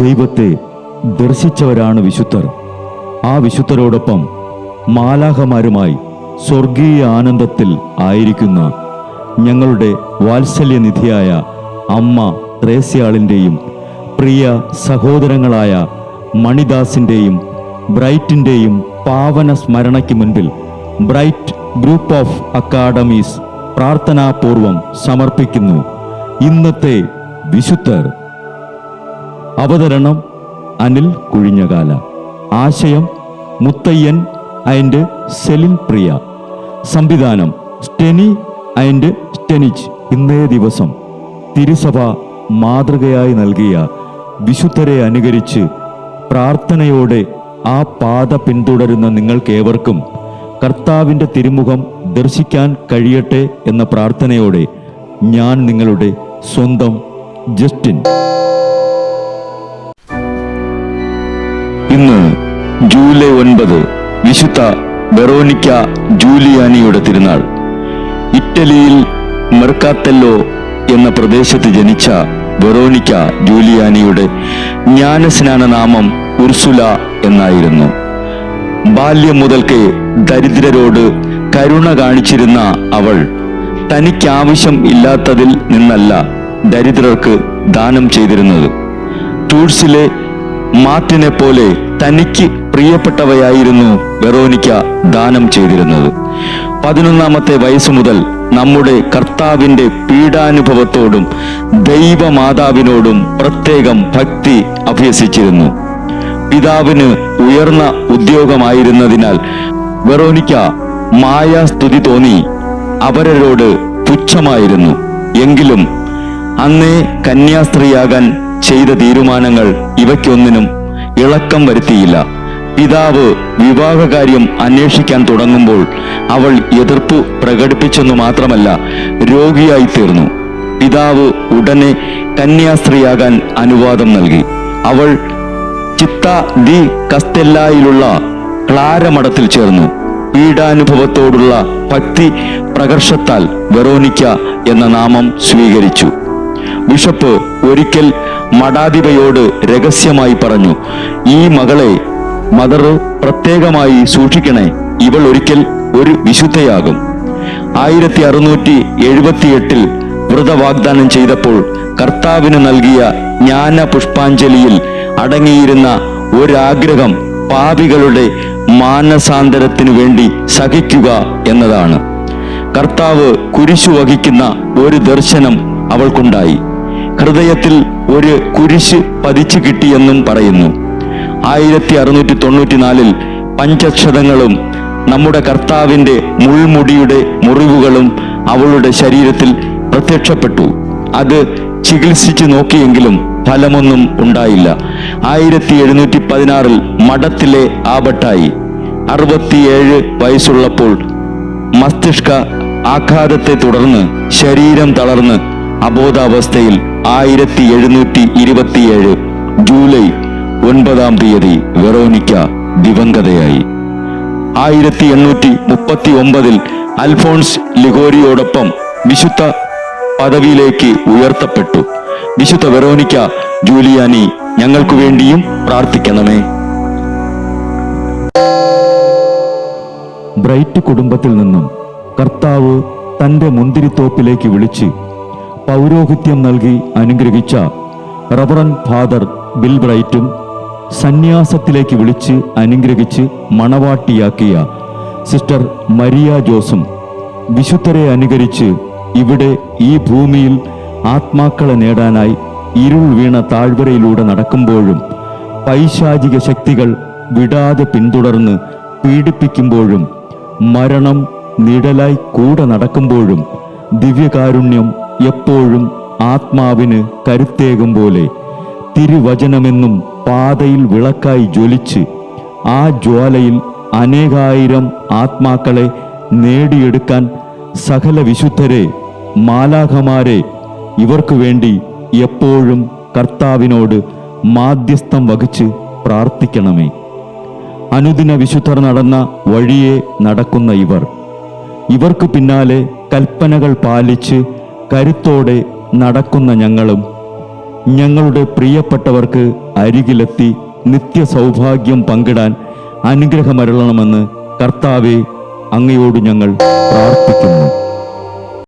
ദൈവത്തെ ദർശിച്ചവരാണ് വിശുദ്ധർ. ആ വിശുദ്ധരോടൊപ്പം മാലാഖമാരുമായി സ്വർഗീയ ആനന്ദത്തിൽ ആയിരിക്കുന്ന ഞങ്ങളുടെ വാത്സല്യനിധിയായ അമ്മ ത്രേസ്യാളിൻ്റെയും പ്രിയ സഹോദരങ്ങളായ മണിദാസിൻ്റെയും ബ്രൈറ്റിൻ്റെയും പാവന സ്മരണയ്ക്ക് മുൻപിൽ ബ്രൈറ്റ് ഗ്രൂപ്പ് ഓഫ് അക്കാഡമീസ് പ്രാർത്ഥനാപൂർവം സമർപ്പിക്കുന്നു ഇന്നത്തെ വിശുദ്ധർ. അവതരണം അനിൽ കുഴിഞ്ഞകാല. ആശയം മുത്തയ്യൻ ആൻഡ് സെലിൻ പ്രിയ. സംവിധാനം സ്റ്റെനി ആൻഡ് സ്റ്റെനിച്ച്. ഇന്നേ ദിവസം തിരുസഭ മാതൃകയായി നൽകിയ വിശുദ്ധരെ അനുകരിച്ച് പ്രാർത്ഥനയോടെ ആ പാത പിന്തുടരുന്ന നിങ്ങൾക്കേവർക്കും കർത്താവിൻ്റെ തിരുമുഖം ദർശിക്കാൻ കഴിയട്ടെ എന്ന പ്രാർത്ഥനയോടെ ഞാൻ നിങ്ങളുടെ സ്വന്തം ജസ്റ്റിൻ. ഇന്ന് ജൂലൈ 9 വിശുദ്ധ വെറോനിക്ക ജൂലിയാനിയുടെ തിരുനാൾ. ഇറ്റലിയിൽ മെർക്കാത്തെല്ലോ എന്ന പ്രദേശത്ത് ജനിച്ച വെറോനിക്ക ജൂലിയാനിയുടെ ജ്ഞാനസ്നാന നാമം ഉർസുല എന്നായിരുന്നു. ബാല്യം മുതൽക്കേ ദരിദ്രരോട് കരുണ കാണിച്ചിരുന്ന അവൾ തനിക്കാവശ്യം ഇല്ലാത്തതിൽ നിന്നല്ല ദരിദ്രർക്ക് ദാനം ചെയ്തിരുന്നത്. ടൂർസിലെ മാർട്ടിനെ പോലെ തനിക്ക് പ്രിയപ്പെട്ടവയായിരുന്നു വെറോനിക്ക ദാനം ചെയ്തിരുന്നത്. 11ാമത്തെ വയസ്സ് മുതൽ നമ്മുടെ കർത്താവിൻ്റെ പീഡാനുഭവത്തോടും ദൈവമാതാവിനോടും പ്രത്യേകം ഭക്തി അഭ്യസിച്ചിരുന്നു. പിതാവിന് ഉയർന്ന ഉദ്യോഗമായിരുന്നതിനാൽ വെറോനിക്ക മായാസ്തുതി തോന്നി അവരോട് പുച്ഛമായിരുന്നു. എങ്കിലും അന്നേ കന്യാസ്ത്രീയാകാൻ ചെയ്ത തീരുമാനങ്ങൾ ഇവയ്ക്കൊന്നിനും ഇളക്കം വരുത്തിയില്ല. പിതാവ് വിവാഹകാര്യം അന്വേഷിക്കാൻ തുടങ്ങുമ്പോൾ അവൾ എതിർപ്പ് പ്രകടിപ്പിച്ചെന്നു മാത്രമല്ല, രോഗിയായി തീർന്നു. പിതാവ് ഉടനെ കന്യാസ്ത്രീയാകാൻ അനുവാദം നൽകി. അവൾ ചിത്ത ദി കസ്തെല്ലായിലുള്ള ക്ലാര മഠത്തിൽ ചേർന്നു. പീഡാനുഭവത്തോടുള്ള ഭക്തി പ്രകർഷത്താൽ വെറോനിക്ക എന്ന നാമം സ്വീകരിച്ചു. ബിഷപ്പ് ഒരിക്കൽ മഠാധിപയോട് രഹസ്യമായി പറഞ്ഞു, ഈ മകളെ മദർ പ്രത്യേകമായി സൂക്ഷിക്കണേ, ഇവൾ ഒരിക്കൽ ഒരു വിശുദ്ധയാകും. 1678 വ്രതവാഗ്ദാനം ചെയ്തപ്പോൾ കർത്താവിന് നൽകിയ ജ്ഞാന പുഷ്പാഞ്ജലിയിൽ അടങ്ങിയിരുന്ന ഒരാഗ്രഹം പാപികളുടെ മാനസാന്തരത്തിനു വേണ്ടി സഹിക്കുക എന്നതാണ്. കർത്താവ് കുരിശു വഹിക്കുന്ന ഒരു ദർശനം അവൾക്കുണ്ടായി. ഹൃദയത്തിൽ ഒരു കുരിശ് പതിച്ചു കിട്ടിയെന്നും പറയുന്നു. 1694 പഞ്ചക്ഷതങ്ങളും നമ്മുടെ കർത്താവിൻ്റെ മുൾമുടിയുടെ മുറിവുകളും അവളുടെ ശരീരത്തിൽ പ്രത്യക്ഷപ്പെട്ടു. അത് ചികിത്സിച്ചു നോക്കിയെങ്കിലും ഫലമൊന്നും ഉണ്ടായില്ല. 1716 മഠത്തിലെ ആബട്ടായി. 67 വയസ്സുള്ളപ്പോൾ മസ്തിഷ്ക ആഘാതത്തെ തുടർന്ന് ശരീരം തളർന്ന് അബോധാവസ്ഥയിൽ 1727 ജൂലൈ 9 വെറോനിക്ക ദിവംഗതയായി. 1839 അൽഫോൺസ് ലിഗോരിയോടൊപ്പം വിശുദ്ധ പദവിയിലേക്ക് ഉയർത്തപ്പെട്ടു. വിശുദ്ധ വെറോനിക്ക ജൂലിയാനി ഞങ്ങൾക്കു വേണ്ടിയും പ്രാർത്ഥിക്കണമേ. ബ്രൈറ്റ് കുടുംബത്തിൽ നിന്നും കർത്താവ് തൻ്റെ മുന്തിരിത്തോപ്പിലേക്ക് വിളിച്ച് പൗരോഹിത്യം നൽകി അനുഗ്രഹിച്ച റവറൻ ഫാദർ ബിൽ ബ്രൈറ്റും സന്യാസത്തിലേക്ക് വിളിച്ച് അനുഗ്രഹിച്ച് മണവാട്ടിയാക്കിയ സിസ്റ്റർ മരിയ ജോസും വിശുദ്ധരെ അനുകരിച്ച് ഇവിടെ ഈ ഭൂമിയിൽ ആത്മാക്കളെ നേടാനായി ഇരുൾ വീണ താഴ്വരയിലൂടെ നടക്കുമ്പോഴും പൈശാചിക ശക്തികൾ വിടാതെ പിന്തുടർന്ന് പീഡിപ്പിക്കുമ്പോഴും മരണം നിഴലായി കൂടെ നടക്കുമ്പോഴും ദിവ്യകാരുണ്യം എപ്പോഴും ആത്മാവിന് കരുത്തേകും പോലെ തിരുവചനമെന്നും പാതയിൽ വിളക്കായി ജ്വലിച്ച് ആ ജ്വാലയിൽ അനേകായിരം ആത്മാക്കളെ നേടിയെടുക്കാൻ സകല വിശുദ്ധരെ, മാലാഖമാരെ ഇവർക്കു വേണ്ടി എപ്പോഴും കർത്താവിനോട് മാധ്യസ്ഥം വഹിച്ച് പ്രാർത്ഥിക്കണമേ. അനുദിന വിശുദ്ധർ നടന്ന വഴിയെ നടക്കുന്ന ഇവർക്ക് പിന്നാലെ കൽപ്പനകൾ പാലിച്ച് കരുത്തോടെ നടക്കുന്ന ഞങ്ങളും ഞങ്ങളുടെ പ്രിയപ്പെട്ടവർക്ക് അരികിലെത്തി നിത്യസൗഭാഗ്യം പങ്കിടാൻ അനുഗ്രഹമരുളണമെന്ന് കർത്താവെ, അങ്ങയോട് ഞങ്ങൾ പ്രാർത്ഥിക്കുന്നു.